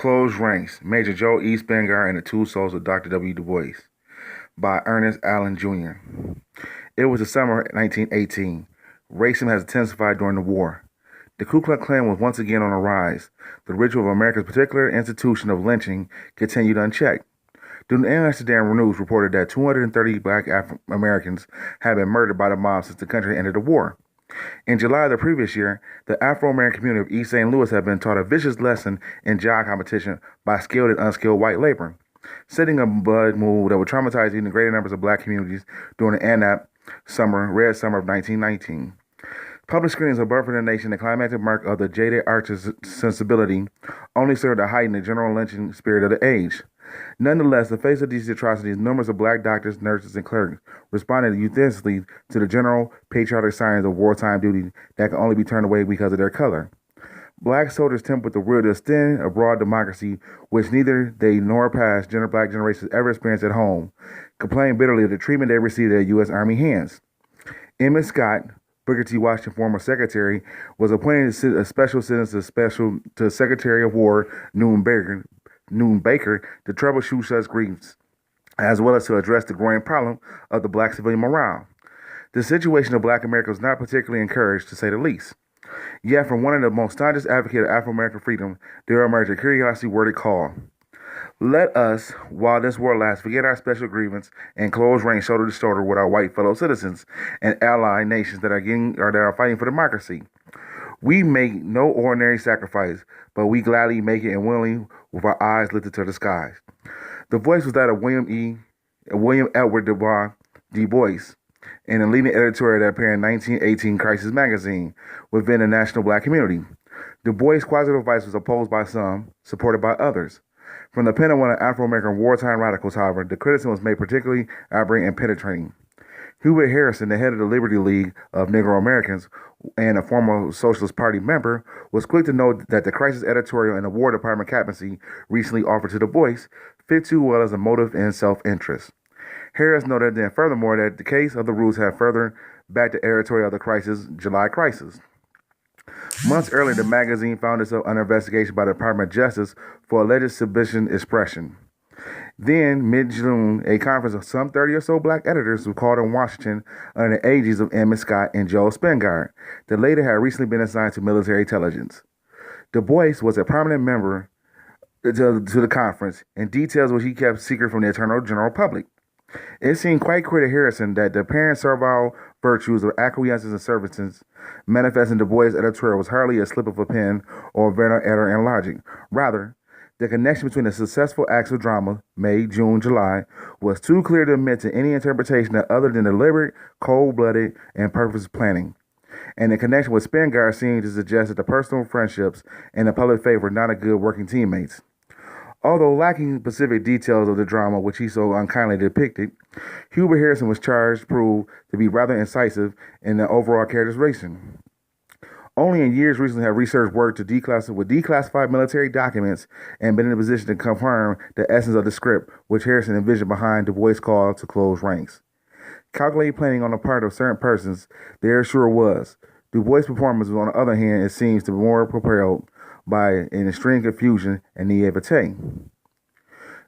Close Ranks, Major Joe E. Springarn and the Two Souls of Dr. W.E.B DuBois by Ernest Allen Jr. It was the summer of 1918. Racism has intensified during the war. The Ku Klux Klan was once again on a rise. The ritual of America's particular institution of lynching continued unchecked. The Amsterdam News reported that 230 black Americans had been murdered by the mob since the country entered the war. In July of the previous year, the Afro-American community of East St. Louis had been taught a vicious lesson in job competition by skilled and unskilled white labor, setting a blood mood that would traumatize even greater numbers of black communities during the ANAP Red Summer of 1919. Public screenings of Birth of the Nation, the climactic mark of the jaded artist's sensibility, only served to heighten the general lynching spirit of the age. Nonetheless, in the face of these atrocities, numbers of black doctors, nurses, and clerks responded euthanimously to the general patriotic signs of wartime duty that can only be turned away because of their color. Black soldiers tempered the will to extend a broad democracy which neither they nor past black generations ever experienced at home, complained bitterly of the treatment they received at U.S. Army hands. Emmett Scott, Booker T. Washington's former secretary, was appointed a special citizen to Secretary of War Noon Baker to troubleshoot such griefs, as well as to address the growing problem of the black civilian morale. The situation of black America was not particularly encouraged, to say the least. Yet, from one of the most staunchest advocates of Afro-American freedom, there emerged a curiously-worded call. Let us, while this war lasts, forget our special grievance and close ranks shoulder to shoulder with our white fellow citizens and allied nations that are fighting for democracy. We make no ordinary sacrifice, but we gladly make it and willingly with our eyes lifted to the skies. The voice was that of William Edward DuBois, in a leading editorial that appeared in 1918 Crisis magazine within the national black community. DuBois' quasi-advice was opposed by some, supported by others. From the pen of one of Afro-American wartime radicals, however, the criticism was made particularly outright and penetrating. Hubert Harrison, the head of the Liberty League of Negro Americans and a former Socialist Party member, was quick to note that the crisis editorial and the War Department captaincy recently offered to DuBois fit too well as a motive in self-interest. Harris noted then furthermore that the case of the rules had further back the editorial of the July crisis. Months earlier, the magazine found itself under investigation by the Department of Justice for alleged submission expression. Then, mid-June, a conference of some 30 or so black editors was called in Washington under the aegis of Emmett Scott and Joe Springarn, that later had recently been assigned to military intelligence. DuBois was a prominent member to the conference, and details which he kept secret from the eternal general public. It seemed quite clear to Harrison that the apparent servile virtues of acquiescence and services manifest in DuBois' editorial was hardly a slip of a pen or a veteran error in logic. Rather, the connection between the successful acts of drama, May, June, July, was too clear to admit to any interpretation other than deliberate, cold-blooded, and purposeful planning. And the connection with Springarn seemed to suggest that the personal friendships and the public favor were not a good working teammates. Although lacking specific details of the drama which he so unkindly depicted, Hubert Harrison was proved to be rather incisive in the overall characterization. Only in years recently have research worked with declassified military documents and been in a position to confirm the essence of the script which Harrison envisioned behind DuBois' call to close ranks. Calculated planning on the part of certain persons, there sure was. DuBois' performance, on the other hand, it seems to be more propelled by an extreme confusion and naivete.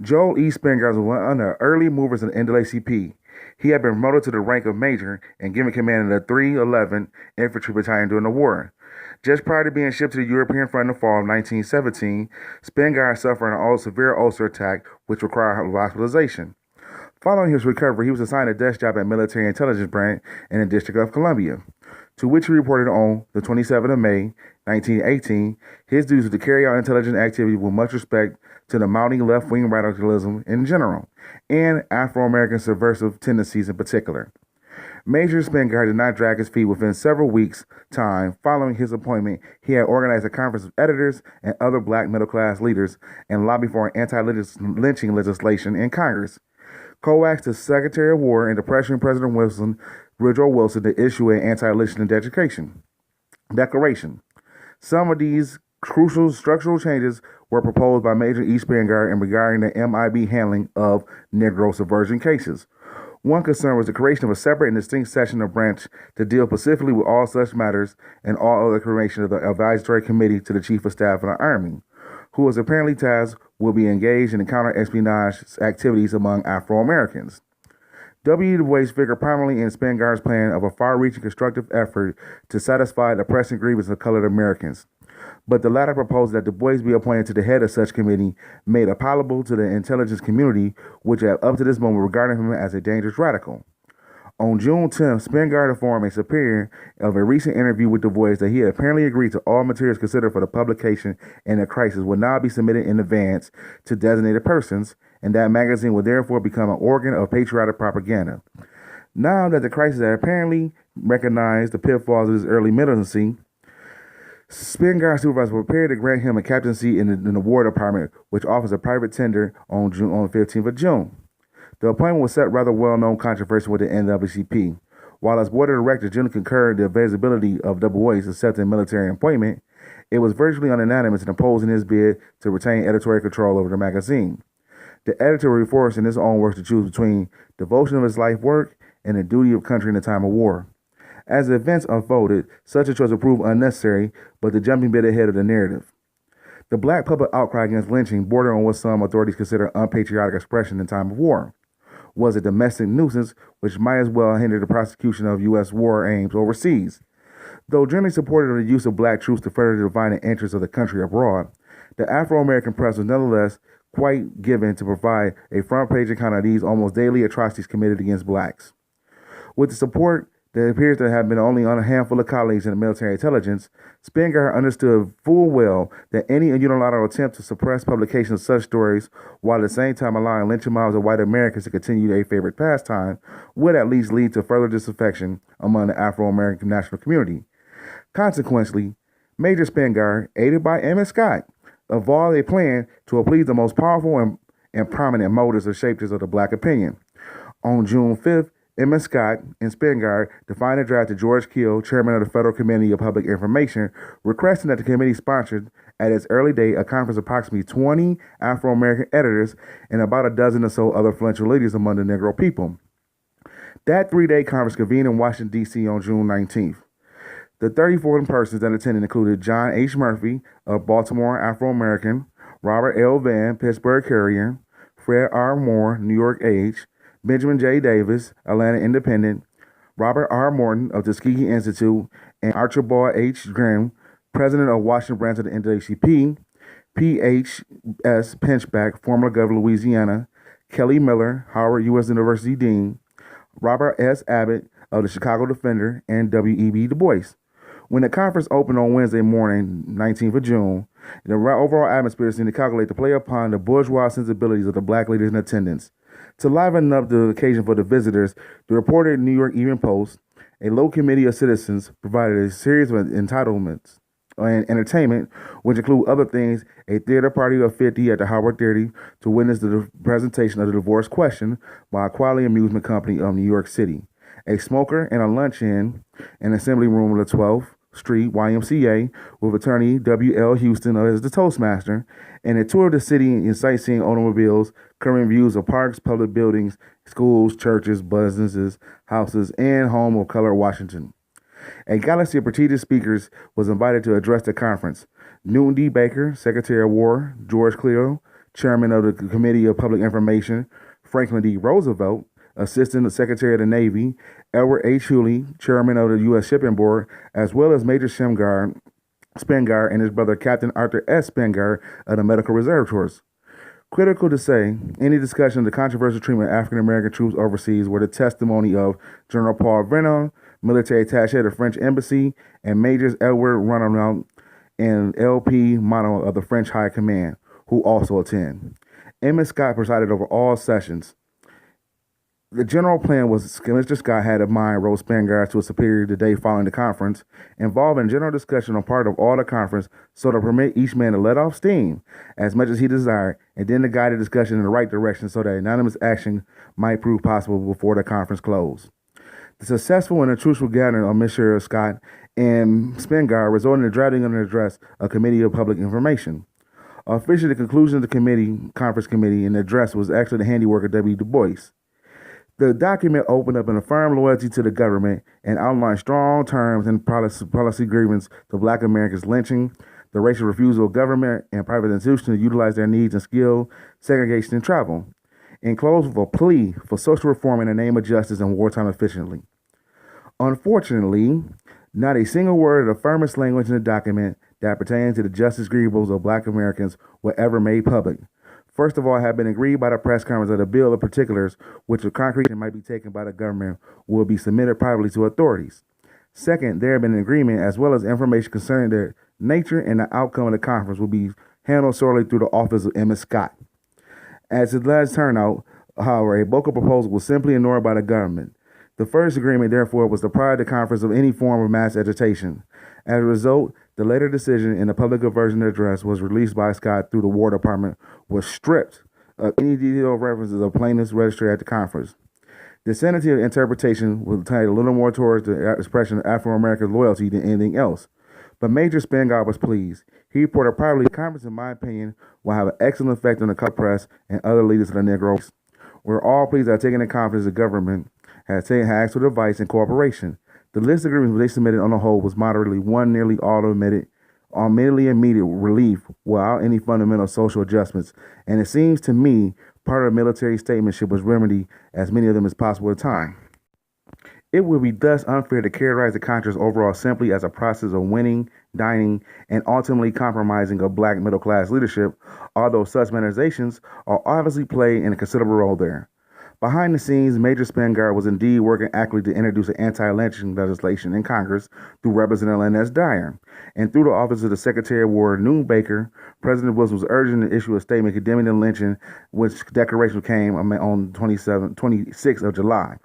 Joel E. Springarn was one of the early movers in the NAACP. He had been promoted to the rank of major and given command of the 311th Infantry Battalion during the war. Just prior to being shipped to the European front in the fall of 1917, Springarn suffered a severe ulcer attack which required hospitalization. Following his recovery, he was assigned a desk job at Military Intelligence Branch in the District of Columbia, to which he reported on the 27th of May, 1918, his duties were to carry out intelligence activity with much respect to the mounting left-wing radicalism in general, and Afro-American subversive tendencies in particular. Major Springarn did not drag his feet. Within several weeks' time following his appointment, he had organized a conference of editors and other black middle-class leaders and lobbied for an anti-lynching legislation in Congress. Coaxed the Secretary of War into pressuring President Woodrow Wilson to issue an anti-lynching declaration. Some of these crucial structural changes were proposed by Major E. Springarn in regarding the MIB handling of Negro Subversion cases. One concern was the creation of a separate and distinct section of branch to deal specifically with all such matters and all other creation of the advisory committee to the Chief of Staff of the Army. who was apparently tasked will be engaged in counter-espionage activities among Afro-Americans. W.E.B DuBois figured prominently in Spingarn's plan of a far-reaching constructive effort to satisfy the pressing grievances of colored Americans. But the latter proposed that DuBois be appointed to the head of such committee, made it palatable to the intelligence community, which had up to this moment regarded him as a dangerous radical. On June 10th, Spingarn informed a superior of a recent interview with DuBois that he had apparently agreed to all materials considered for the publication in the crisis would now be submitted in advance to designated persons, and that magazine would therefore become an organ of patriotic propaganda. Now that the crisis had apparently recognized the pitfalls of his early militancy, Spingarn's supervisor was prepared to grant him a captaincy in the War Department, which offers a private tender on the 15th of June. The appointment was set rather well-known controversy with the NAACP. While its board of directors generally concurred the advisability of DuBois accepting military appointment, it was virtually unanimous in opposing his bid to retain editorial control over the magazine. The editor was forced in his own words to choose between devotion of his life work and the duty of country in the time of war. As the events unfolded, such a choice would prove unnecessary, but the jumping bit ahead of the narrative. The black public outcry against lynching bordered on what some authorities consider unpatriotic expression in time of war. Was a domestic nuisance which might as well hinder the prosecution of U.S. war aims overseas. Though generally supportive of the use of black troops to further the dividing interests of the country abroad, the Afro-American press was nonetheless quite given to provide a front-page account of these almost daily atrocities committed against blacks. With the support that appears to have been only on a handful of colleagues in the military intelligence, Spingarn understood full well that any unilateral attempt to suppress publication of such stories, while at the same time allowing lynching mobs of white Americans to continue their favorite pastime, would at least lead to further disaffection among the Afro-American national community. Consequently, Major Spingarn, aided by Ernest, evolved a plan to appease the most powerful and prominent motives or shapers of the black opinion. On June 5th, Ernest Scott and Spingarn defined a draft to George Keel, chairman of the Federal Committee of Public Information, requesting that the committee sponsored, at its early date, a conference of approximately 20 Afro-American editors and about a dozen or so other influential leaders among the Negro people. That three-day conference convened in Washington, D.C. on June 19th. The 34 persons that attended included John H. Murphy, a Baltimore Afro-American, Robert L. Vann, Pittsburgh Courier, Fred R. Moore, New York Age, Benjamin J. Davis, Atlanta Independent, Robert R. Morton of the Tuskegee Institute, and Archibald H. Grimm, president of Washington branch of the NAACP, P.H.S. Pinchback, former governor of Louisiana, Kelly Miller, Howard U.S. University dean, Robert S. Abbott of the Chicago Defender, and W.E.B DuBois. When the conference opened on Wednesday morning, 19th of June, the overall atmosphere seemed to calculate to play upon the bourgeois sensibilities of the black leaders in attendance. To liven up the occasion for the visitors, the reporter in New York Evening Post, a low committee of citizens, provided a series of entitlements and entertainment, which include other things, a theater party of 50 at the Howard Theater to witness the presentation of the divorce question by a quality amusement company of New York City, a smoker and a luncheon in assembly room of the 12th Street YMCA with attorney W.L. Houston as the Toastmaster, and a tour of the city in sightseeing automobiles, covering views of parks, public buildings, schools, churches, businesses, houses, and home of color Washington. A galaxy of prestigious speakers was invited to address the conference. Newton D. Baker, Secretary of War, George Cleo, Chairman of the Committee of Public Information, Franklin D. Roosevelt, Assistant Secretary of the Navy, Edward H. Hewley, Chairman of the U.S. Shipping Board, as well as Major Spingarn and his brother Captain Arthur S. Spingarn of the Medical Reserve Force. Critical to say, any discussion of the controversial treatment of African-American troops overseas were the testimony of General Paul Vernon, military attaché of the French Embassy, and Majors Edward Ronald and L.P. Mono of the French High Command, who also attend. Ernest Scott presided over all sessions. The general plan was Mr. Scott had in mind wrote Spingarn to a superior the day following the conference, involving general discussion on part of all the conference so to permit each man to let off steam as much as he desired, and then to guide the discussion in the right direction so that anonymous action might prove possible before the conference closed. The successful and truthful gathering of Mr. Scott and Spingarn resulted in the drafting of an address of Committee of Public Information. Officially, the conclusion of the conference committee and the address was actually the handiwork of W.E.B DuBois. The document opened up an affirmed loyalty to the government and outlined strong terms and policy grievance to black Americans lynching, the racial refusal of government and private institutions to utilize their needs and skill, segregation, and travel. And close with a plea for social reform in the name of justice and wartime efficiently. Unfortunately, not a single word of affirmative language in the document that pertains to the justice grievances of Black Americans were ever made public. First of all, it had been agreed by the press conference that a bill of particulars, which a concrete action might be taken by the government, will be submitted privately to authorities. Second, there had been an agreement as well as information concerning the nature and the outcome of the conference will be handled solely through the office of Emmett Scott. As it last turned out, however, a Boca proposal was simply ignored by the government. The first agreement, therefore, was to deprive the conference of any form of mass agitation. As a result, the later decision in the public version of the address was released by Scott through the War Department was stripped of any detailed references of plaintiff's registry at the conference. The sanity of interpretation was tied a little more towards the expression of Afro-American loyalty than anything else. But Major Springarn was pleased. He reported privately, the conference, in my opinion, will have an excellent effect on the colored press and other leaders of the Negro race. We're all pleased that taking the conference, the government has asked for advice and cooperation. The list of agreements they submitted on the whole was moderately one, nearly all admitted, immediate relief without any fundamental social adjustments. And it seems to me part of the military statementship was remedy as many of them as possible at the time. It would be thus unfair to characterize the conference overall simply as a process of winning, dining, and ultimately compromising of Black middle-class leadership, although such manifestations are obviously played in a considerable role there. Behind the scenes, Major Springarn was indeed working actively to introduce an anti-lynching legislation in Congress through Representative Ernest and through the office of the Secretary of War, Newt Baker. President Wilson was urging to issue a statement condemning the lynching, which declaration came on 26th of July.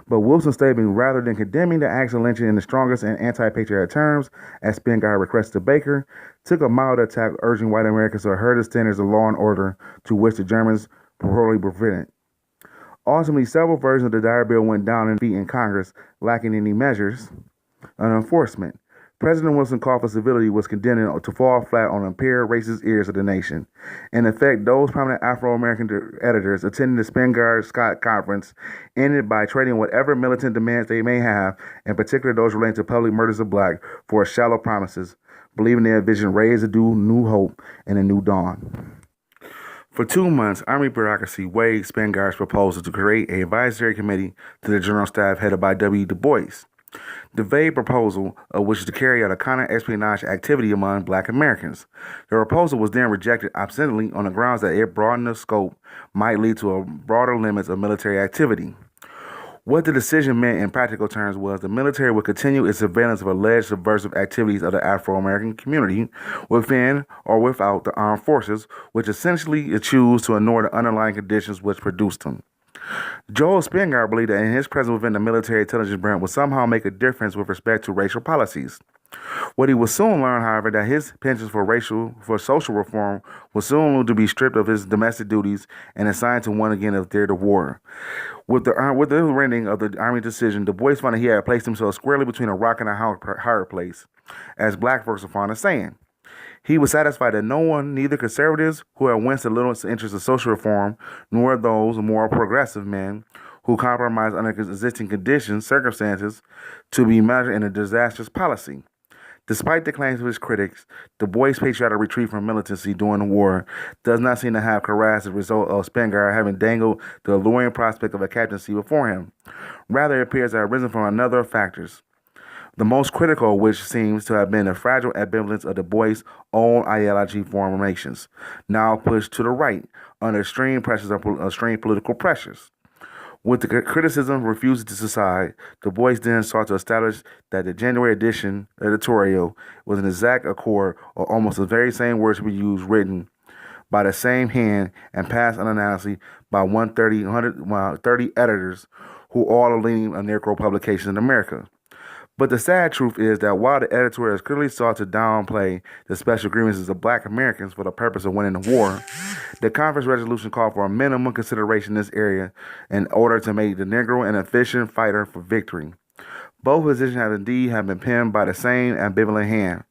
But Wilson's statement, rather than condemning the acts of lynching in the strongest and anti-patriotic terms, as Springarn requested Baker, took a mild attack urging white Americans to adhere to standards of law and order to which the Germans purportedly prevented. Ultimately, several versions of the dire bill went down in defeat in Congress, lacking any measures on enforcement. President Wilson called for civility was condemned to fall flat on impaired racist ears of the nation. In effect, those prominent Afro-American editors attending the Springarn-Scott conference ended by trading whatever militant demands they may have, in particular those relating to public murders of Black, for shallow promises, believing their vision raised a new hope and a new dawn. For 2 months, Army bureaucracy weighed Springarn's proposal to create an advisory committee to the General Staff headed by W.E.B DuBois. The vague proposal, which is to carry out a counter-espionage activity among Black Americans. The proposal was then rejected obstinately on the grounds that it broadened the scope, might lead to a broader limits of military activity. What the decision meant in practical terms was the military would continue its surveillance of alleged subversive activities of the Afro-American community within or without the armed forces, which essentially choose to ignore the underlying conditions which produced them. Joel Springarn believed that in his presence within the military intelligence branch would somehow make a difference with respect to racial policies. What he would soon learn, however, that his penchant for social reform was soon to be stripped of his domestic duties and assigned to one again of theater of war. With the rending of the Army decision, DuBois found that he had placed himself squarely between a rock and a hard place, as Black folks are fond of saying. He was satisfied that no one, neither conservatives who had winced a little interest in social reform, nor those more progressive men who compromised under existing circumstances, to be measured in a disastrous policy. Despite the claims of his critics, DuBois' patriotic retreat from militancy during the war does not seem to have collapsed as a result of Springarn having dangled the alluring prospect of a captaincy before him. Rather, it appears to have arisen from another factors, the most critical of which seems to have been the fragile ambivalence of DuBois' own ideology formations, now pushed to the right under extreme political pressures. With the criticism refusing to subside, DuBois then sought to establish that the January edition editorial was an exact accord or almost the very same words to be used written by the same hand and passed unanimously by 30 editors who all are leading Negro publications in America. But the sad truth is that while the editorials clearly sought to downplay the special grievances of Black Americans for the purpose of winning the war, the conference resolution called for a minimum consideration in this area in order to make the Negro an efficient fighter for victory. Both positions have been penned by the same ambivalent hand.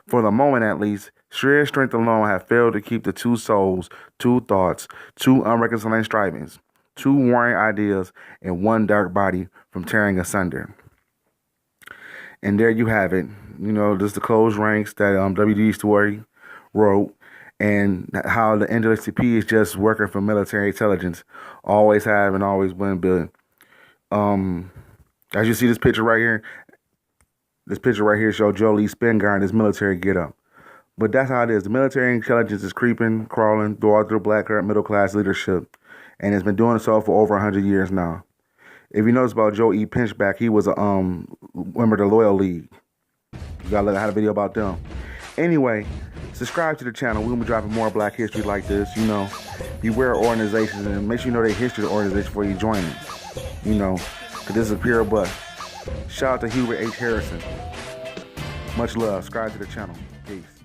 For the moment at least, sheer strength alone have failed to keep the two souls, two thoughts, two unreconciling strivings, two warring ideas, and one dark body from tearing asunder. And there you have it. You know, just the closed ranks that W.E.B. Dubois wrote, and how the NAACP is just working for military intelligence. Always have and always been building. As you see this picture right here shows Joe Lee Springarn in his military get-up. But that's how it is. The military intelligence is creeping, crawling throughout the black middle-class leadership, and it's been doing so for over 100 years now. If you notice about Joe E. Pinchback, he was a member of the Loyal League. You gotta look. I had a video about them. Anyway, subscribe to the channel. We're gonna be dropping more black history like this. You know, beware organizations, and make sure you know the history of the organization before you join it. You know, because this is a pure bust. Shout out to Hubert H. Harrison. Much love. Subscribe to the channel. Peace.